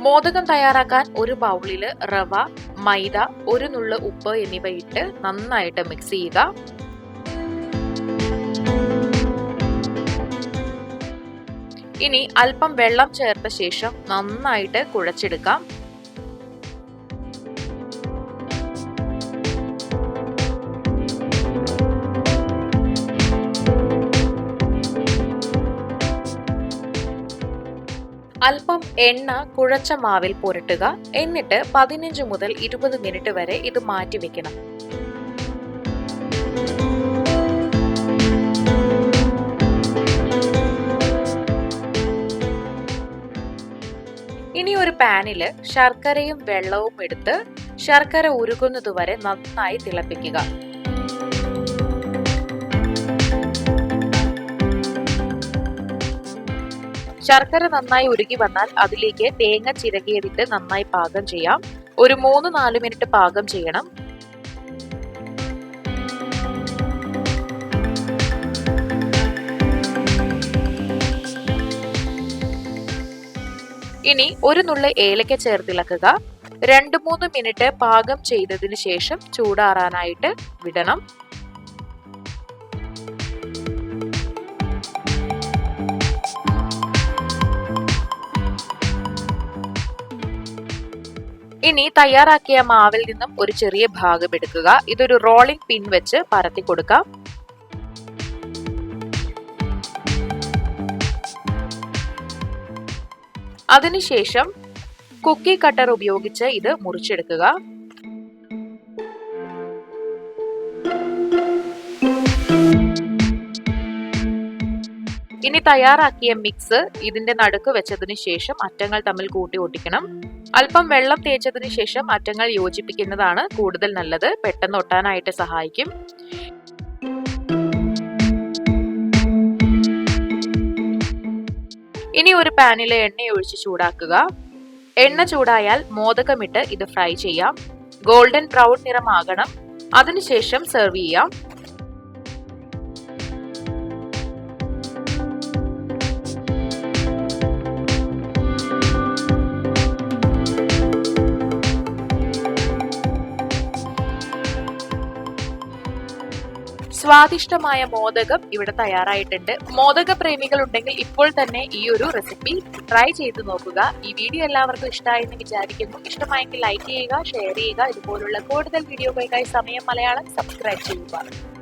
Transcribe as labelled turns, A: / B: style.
A: മോദകം തയ്യാറാക്കാൻ ഒരു ബൗളിൽ റവ, മൈദ, ഒരു നുള്ള് ഉപ്പ് എന്നിവ ഇട്ട് നന്നായിട്ട് മിക്സ് ചെയ്യുക. ഇനി അല്പം വെള്ളം ചേർത്ത ശേഷം നന്നായിട്ട് കുഴച്ചെടുക്കാം. അല്പം എണ്ണ കുഴച്ച മാവിൽ പുരട്ടുക. എന്നിട്ട് 15 മുതൽ 20 മിനിറ്റ് വരെ ഇത് മാറ്റി വെക്കണം. ഇനി ഒരു പാനില് ശർക്കരയും വെള്ളവും എടുത്ത് ശർക്കര ഉരുകുന്നതുവരെ നന്നായി തിളപ്പിക്കുക. ശർക്കര നന്നായി ഉരുകി വന്നാൽ അതിലേക്ക് തേങ്ങ ചിരകിയതിട്ട് നന്നായി പാകം ചെയ്യാം. ഒരു 3-4 മിനിറ്റ് പാകം ചെയ്യണം. ഇനി ഒരു നുള്ളി ഏലക്ക ചേർത്തിളക്കുക. 2-3 മിനിറ്റ് പാകം ചെയ്തതിനു ശേഷം ചൂടാറാനായിട്ട് വിടണം. ഇനി തയ്യാറാക്കിയ മാവിൽ നിന്നും ഒരു ചെറിയ ഭാഗം എടുക്കുക. ഇതൊരു റോളിംഗ് പിൻ വെച്ച് പരത്തി കൊടുക്കാം. അതിനുശേഷം കുക്കി കട്ടർ ഉപയോഗിച്ച് ഇത് മുറിച്ചെടുക്കുക. ഇനി തയ്യാറാക്കിയ മിക്സ് ഇതിന്റെ നടുക്ക് വെച്ചതിന് ശേഷം അറ്റങ്ങൾ തമ്മിൽ കൂട്ടി ഒട്ടിക്കണം. അല്പം വെള്ളം തേച്ചതിന് ശേഷം അറ്റങ്ങൾ യോജിപ്പിക്കുന്നതാണ് കൂടുതൽ നല്ലത്. പെട്ടെന്ന് ഒട്ടാനായിട്ട് സഹായിക്കും. ഇനി ഒരു പാനിലെ എണ്ണ ഒഴിച്ച് ചൂടാക്കുക. എണ്ണ ചൂടായാൽ മോദകമിട്ട് ഇത് ഫ്രൈ ചെയ്യാം. ഗോൾഡൻ ബ്രൗൺ നിറമാകണം. അതിനുശേഷം സെർവ് ചെയ്യാം. സ്വാദിഷ്ടമായ മോദകം ഇവിടെ തയ്യാറായിട്ടുണ്ട്. മോദക പ്രേമികൾ ഉണ്ടെങ്കിൽ ഇപ്പോൾ തന്നെ ഈ ഒരു റെസിപ്പി ട്രൈ ചെയ്ത് നോക്കുക. ഈ വീഡിയോ എല്ലാവർക്കും ഇഷ്ടമായെന്ന് വിചാരിക്കുന്നു. ഇഷ്ടമായെങ്കിൽ ലൈക്ക് ചെയ്യുക, ഷെയർ ചെയ്യുക. ഇതുപോലുള്ള കൂടുതൽ വീഡിയോകൾക്കായി സമയം മലയാളം സബ്സ്ക്രൈബ് ചെയ്യുക.